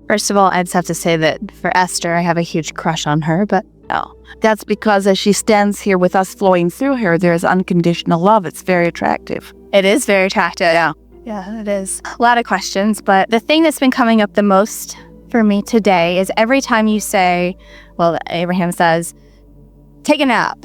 First of all, I just have to say that for Esther, I have a huge crush on her, but no. That's because as she stands here with us flowing through her, there's unconditional love. It's very attractive. It is very attractive. Yeah. Yeah, it is. A lot of questions, but the thing that's been coming up the most for me today is every time you say, well, Abraham says, take a nap,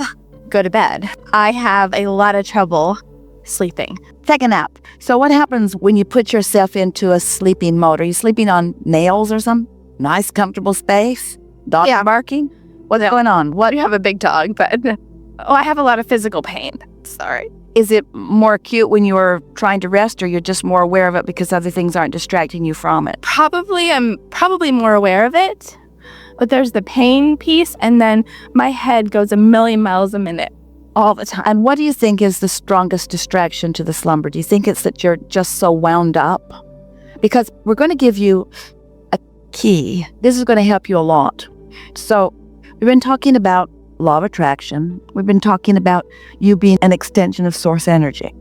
go to bed, I have a lot of trouble sleeping. Take a nap. So what happens when you put yourself into a sleeping mode? Are you sleeping on nails or some nice, comfortable space? Dog barking? What's going on? You have a big dog, but I have a lot of physical pain. Sorry. Is it more acute when you're trying to rest, or you're just more aware of it because other things aren't distracting you from it? I'm probably more aware of it, but there's the pain piece, and then my head goes a million miles a minute all the time. And what do you think is the strongest distraction to the slumber? Do you think it's that you're just so wound up? Because we're going to give you a key. This is going to help you a lot. So we've been talking about law of attraction. We've been talking about you being an extension of source energy.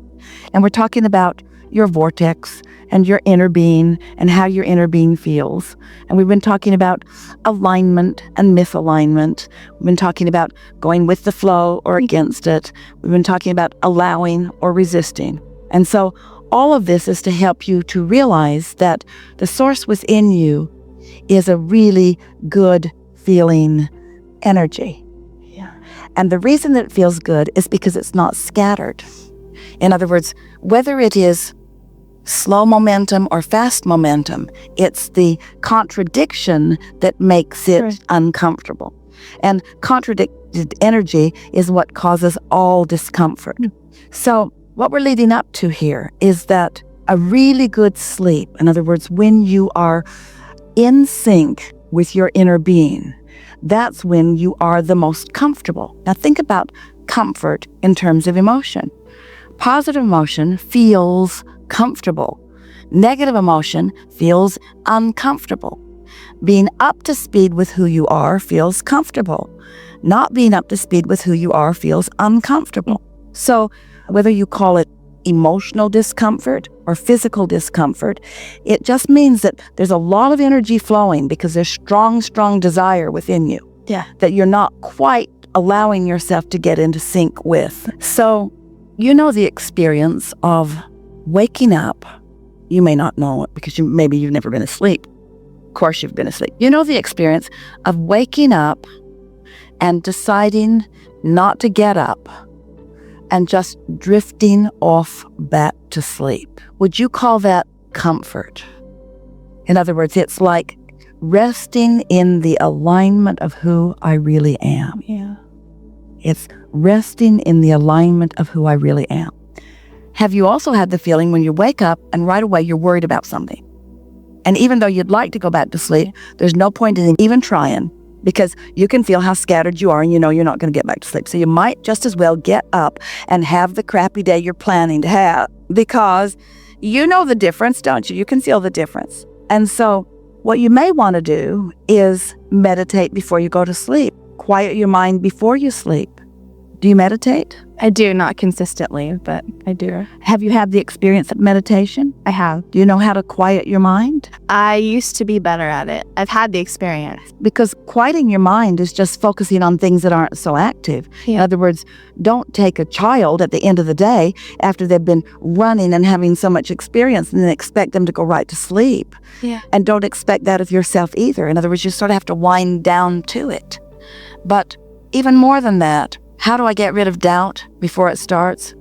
And we're talking about your vortex and your inner being and how your inner being feels. And we've been talking about alignment and misalignment. We've been talking about going with the flow or against it. We've been talking about allowing or resisting. And so all of this is to help you to realize that the source within you is a really good feeling energy. And the reason that it feels good is because it's not scattered. In other words, whether it is slow momentum or fast momentum, it's the contradiction that makes it uncomfortable. And contradicted energy is what causes all discomfort. So what we're leading up to here is that a really good sleep, in other words, when you are in sync with your inner being, that's when you are the most comfortable. Now think about comfort in terms of emotion. Positive emotion feels comfortable. Negative emotion feels uncomfortable. Being up to speed with who you are feels comfortable. Not being up to speed with who you are feels uncomfortable. So whether you call it emotional discomfort or physical discomfort, it just means that there's a lot of energy flowing because there's strong desire within you that you're not quite allowing yourself to get into sync with. So you know the experience of waking up. You may not know it because maybe you've never been asleep. Of course you've been asleep. You know the experience of waking up and deciding not to get up and just drifting off back to sleep. Would you call that comfort? In other words, it's like resting in the alignment of who I really am. Yeah. It's resting in the alignment of who I really am. Have you also had the feeling when you wake up and right away you're worried about something? And even though you'd like to go back to sleep, there's no point in even trying, because you can feel how scattered you are and you know you're not going to get back to sleep. So you might just as well get up and have the crappy day you're planning to have, because you know the difference, don't you? You can feel the difference. And so what you may want to do is meditate before you go to sleep. Quiet your mind before you sleep. Do you meditate? I do, not consistently, but I do. Have you had the experience of meditation? I have. Do you know how to quiet your mind? I used to be better at it. I've had the experience. Because quieting your mind is just focusing on things that aren't so active. Yeah. In other words, don't take a child at the end of the day after they've been running and having so much experience and then expect them to go right to sleep. Yeah. And don't expect that of yourself either. In other words, you sort of have to wind down to it. But even more than that, how do I get rid of doubt before it starts?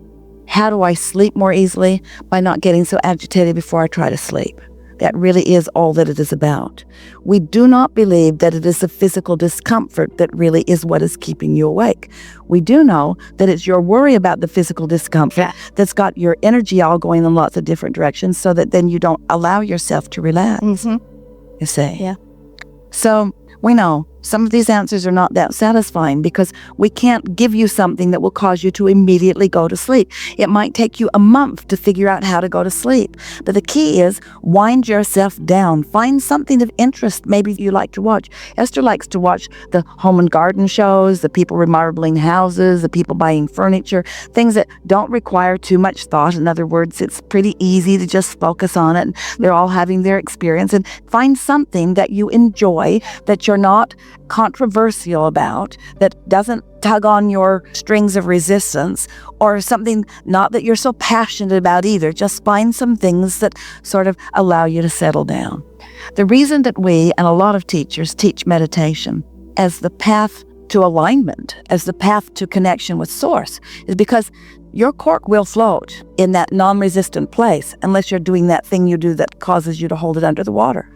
How do I sleep more easily? By not getting so agitated before I try to sleep. That really is all that it is about. We do not believe that it is the physical discomfort that really is what is keeping you awake. We do know that it's your worry about the physical discomfort that's got your energy all going in lots of different directions, so that then you don't allow yourself to relax. Mm-hmm. You see? Yeah. So we know Some of these answers are not that satisfying because we can't give you something that will cause you to immediately go to sleep. It might take you a month to figure out how to go to sleep. But the key is wind yourself down. Find something of interest maybe you like to watch. Esther likes to watch the home and garden shows, the people remodeling houses, the people buying furniture, things that don't require too much thought. In other words, it's pretty easy to just focus on it. They're all having their experience, and find something that you enjoy, that you're not controversial about, that doesn't tug on your strings of resistance, or something not that you're so passionate about either. Just find some things that sort of allow you to settle down. The reason that we and a lot of teachers teach meditation as the path to alignment, as the path to connection with Source, is because your cork will float in that non-resistant place unless you're doing that thing you do that causes you to hold it under the water.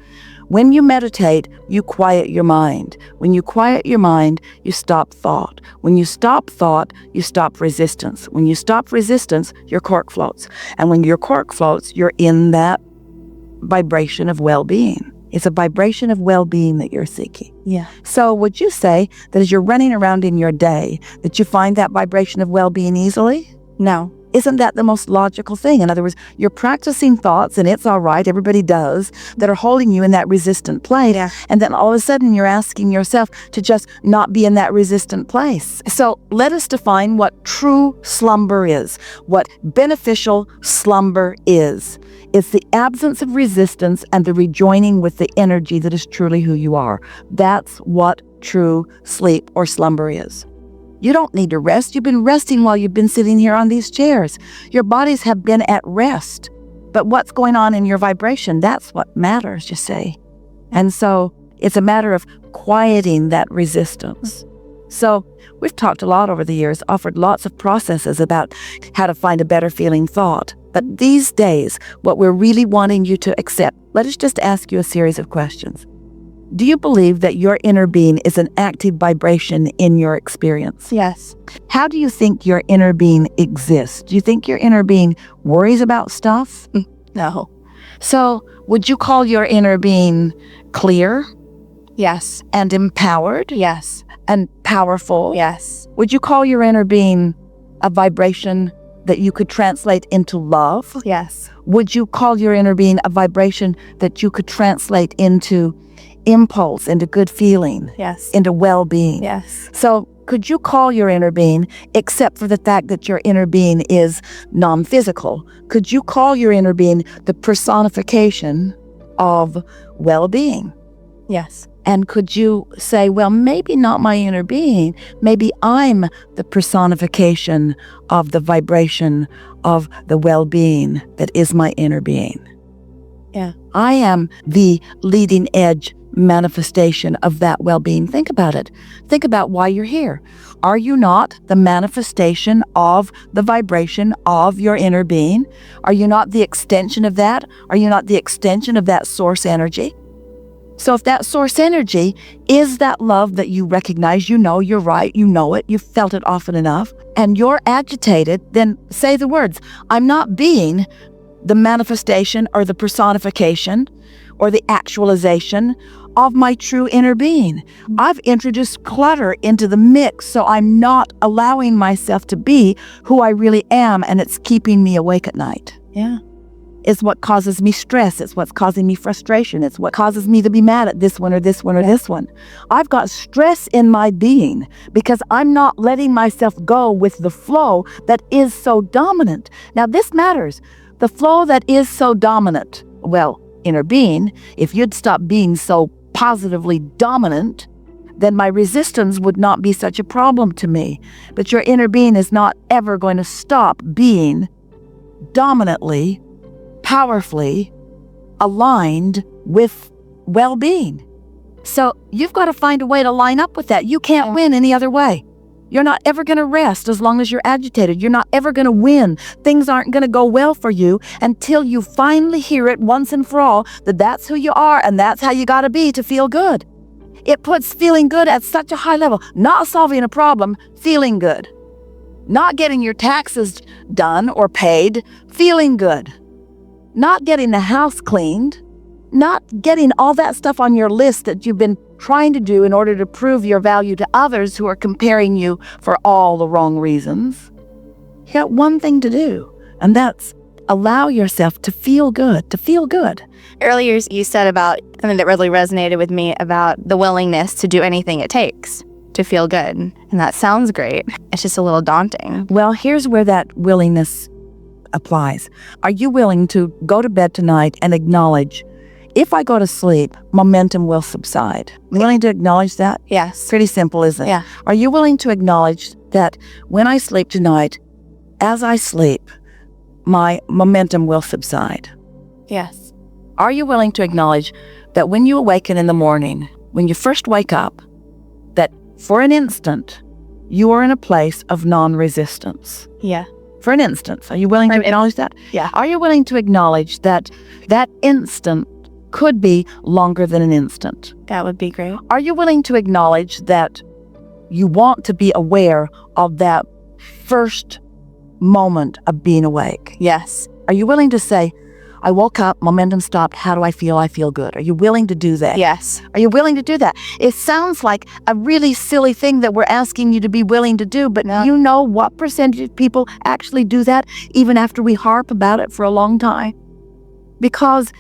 When you meditate, you quiet your mind. When you quiet your mind, you stop thought. When you stop thought, you stop resistance. When you stop resistance, your cork floats. And when your cork floats, you're in that vibration of well-being. It's a vibration of well-being that you're seeking. Yeah. So would you say that as you're running around in your day, that you find that vibration of well-being easily? No. Isn't that the most logical thing? In other words, you're practicing thoughts, and it's all right, everybody does, that are holding you in that resistant place. Yeah. And then all of a sudden you're asking yourself to just not be in that resistant place. So let us define what true slumber is, what beneficial slumber is. It's the absence of resistance and the rejoining with the energy that is truly who you are. That's what true sleep or slumber is. You don't need to rest. You've been resting while you've been sitting here on these chairs. Your bodies have been at rest. But what's going on in your vibration, that's what matters, you see. And so it's a matter of quieting that resistance. So we've talked a lot over the years, offered lots of processes about how to find a better feeling thought. But these days, what we're really wanting you to accept, let us just ask you a series of questions. Do you believe that your inner being is an active vibration in your experience? Yes. How do you think your inner being exists? Do you think your inner being worries about stuff? No. So would you call your inner being clear? Yes. And empowered? Yes. And powerful? Yes. Would you call your inner being a vibration that you could translate into love? Yes. Would you call your inner being a vibration that you could translate into impulse, into good feeling? Yes. Into well-being? Yes. So could you call your inner being, except for the fact that your inner being is non-physical, could you call your inner being the personification of well-being? Yes. And could you say, well, maybe not my inner being, maybe I'm the personification of the vibration of the well-being that is my inner being. Yeah. I am the leading edge manifestation of that well-being. Think about it. Think about why you're here. Are you not the manifestation of the vibration of your inner being? Are you not the extension of that? Are you not the extension of that source energy? So if that source energy is that love that you recognize, you know you're right, you know it, you've felt it often enough, and you're agitated, then say the words, I'm not being the manifestation or the personification or the actualization of my true inner being. I've introduced clutter into the mix, so I'm not allowing myself to be who I really am, and it's keeping me awake at night. Yeah. It's what causes me stress. It's what's causing me frustration. It's what causes me to be mad at this one or this one or this one. I've got stress in my being because I'm not letting myself go with the flow that is so dominant. Now, this matters. The flow that is so dominant, well, inner being, if you'd stop being so positively dominant, then my resistance would not be such a problem to me. But your inner being is not ever going to stop being dominantly, powerfully aligned with well-being. So you've got to find a way to line up with that. You can't win any other way. You're not ever going to rest as long as you're agitated. You're not ever going to win. Things aren't going to go well for you until you finally hear it once and for all that that's who you are and that's how you got to be to feel good. It puts feeling good at such a high level. Not solving a problem, feeling good. Not getting your taxes done or paid, feeling good. Not getting the house cleaned, not getting all that stuff on your list that you've been trying to do in order to prove your value to others who are comparing you for all the wrong reasons. You got one thing to do, and that's allow yourself to feel good, Earlier, you said about something that really resonated with me about the willingness to do anything it takes to feel good. And that sounds great. It's just a little daunting. Well, here's where that willingness applies. Are you willing to go to bed tonight and acknowledge, if I go to sleep, momentum will subside? Willing to acknowledge that? Yes. Pretty simple, isn't it? Yeah. Are you willing to acknowledge that when I sleep tonight, as I sleep, my momentum will subside? Yes. Are you willing to acknowledge that when you awaken in the morning, when you first wake up, that for an instant, you are in a place of non-resistance? Yeah. For an instant. Are you willing to acknowledge that? Yeah. Are you willing to acknowledge that that instant could be longer than an instant? That would be great. Are you willing to acknowledge that you want to be aware of that first moment of being awake? Yes. Are you willing to say, I woke up, momentum stopped, how do I feel? I feel good. Are you willing to do that? Yes. Are you willing to do that? It sounds like a really silly thing that we're asking you to be willing to do, but you know what percentage of people actually do that even after we harp about it for a long time? Because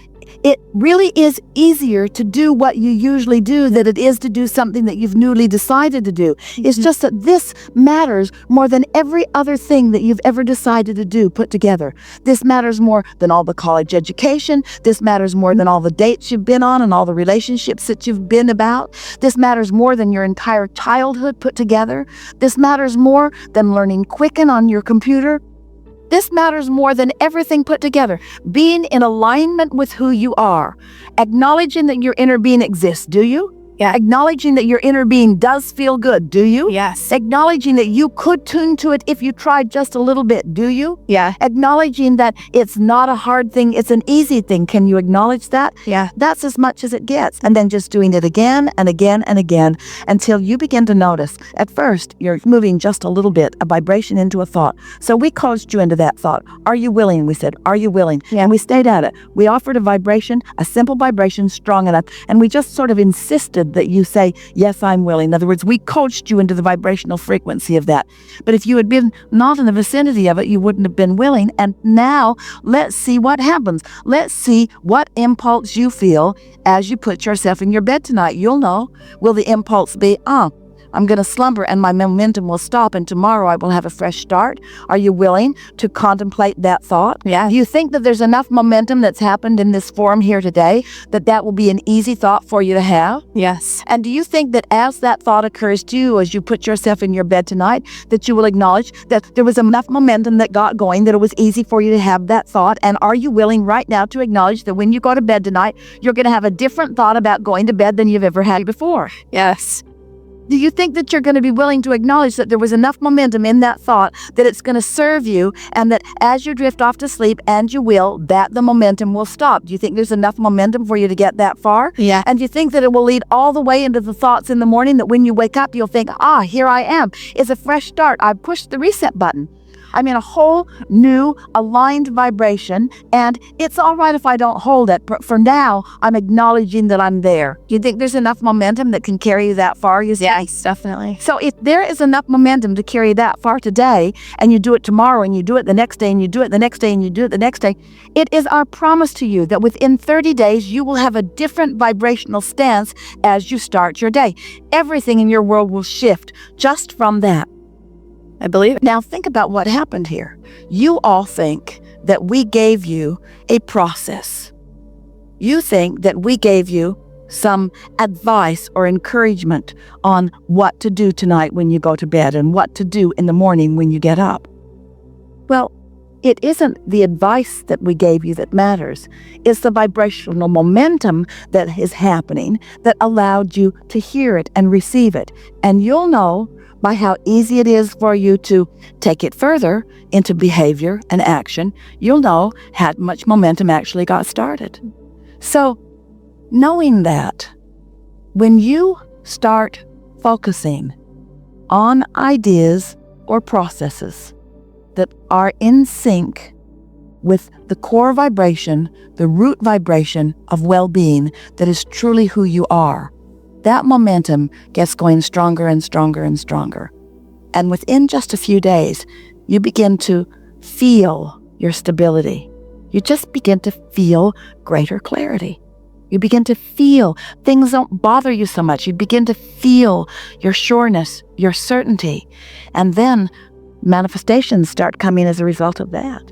it really is easier to do what you usually do than it is to do something that you've newly decided to do. It's just that this matters more than every other thing that you've ever decided to do put together. This matters more than all the college education. This matters more than all the dates you've been on and all the relationships that you've been about. This matters more than your entire childhood put together. This matters more than learning Quicken on your computer. This matters more than everything put together. Being in alignment with who you are. Acknowledging that your inner being exists. Do you? Yeah. Acknowledging that your inner being does feel good. Do you? Yes. Acknowledging that you could tune to it if you tried just a little bit. Do you? Yeah. Acknowledging that it's not a hard thing, it's an easy thing. Can you acknowledge that? Yeah. That's as much as it gets. And then just doing it again and again and again until you begin to notice. At first, you're moving just a little bit, a vibration into a thought. So we coached you into that thought. Are you willing? We said, are you willing? Yeah. And we stayed at it. We offered a vibration, a simple vibration, strong enough. And we just sort of insisted that you say, yes, I'm willing. In other words, we coached you into the vibrational frequency of that. But if you had been not in the vicinity of it, you wouldn't have been willing. And now let's see what happens. Let's see what impulse you feel as you put yourself in your bed tonight. You'll know. Will the impulse be, I'm going to slumber and my momentum will stop and tomorrow I will have a fresh start? Are you willing to contemplate that thought? Yeah. Do you think that there's enough momentum that's happened in this forum here today that will be an easy thought for you to have? Yes. And do you think that as that thought occurs to you, as you put yourself in your bed tonight, that you will acknowledge that there was enough momentum that got going, that it was easy for you to have that thought? And are you willing right now to acknowledge that when you go to bed tonight, you're going to have a different thought about going to bed than you've ever had before? Yes. Do you think that you're going to be willing to acknowledge that there was enough momentum in that thought that it's going to serve you, and that as you drift off to sleep, and you will, that the momentum will stop? Do you think there's enough momentum for you to get that far? Yeah. And do you think that it will lead all the way into the thoughts in the morning that when you wake up, you'll think, here I am. It's a fresh start. I pushed the reset button. I'm in a whole new aligned vibration, and it's all right if I don't hold it, but for now, I'm acknowledging that I'm there. Do you think there's enough momentum that can carry you that far? Yes, definitely. So if there is enough momentum to carry that far today, and you do it tomorrow, and you do it the next day, and you do it the next day, and you do it the next day, it is our promise to you that within 30 days, you will have a different vibrational stance as you start your day. Everything in your world will shift just from that. I believe it. Now think about what happened here. You all think that we gave you a process. You think that we gave you some advice or encouragement on what to do tonight when you go to bed and what to do in the morning when you get up. Well, it isn't the advice that we gave you that matters. It's the vibrational momentum that is happening that allowed you to hear it and receive it. And you'll know by how easy it is for you to take it further into behavior and action. You'll know how much momentum actually got started. So, knowing that, when you start focusing on ideas or processes that are in sync with the core vibration, the root vibration of well-being that is truly who you are, that momentum gets going stronger and stronger and stronger. And within just a few days, you begin to feel your stability. You just begin to feel greater clarity. You begin to feel things don't bother you so much. You begin to feel your sureness, your certainty. And then manifestations start coming as a result of that.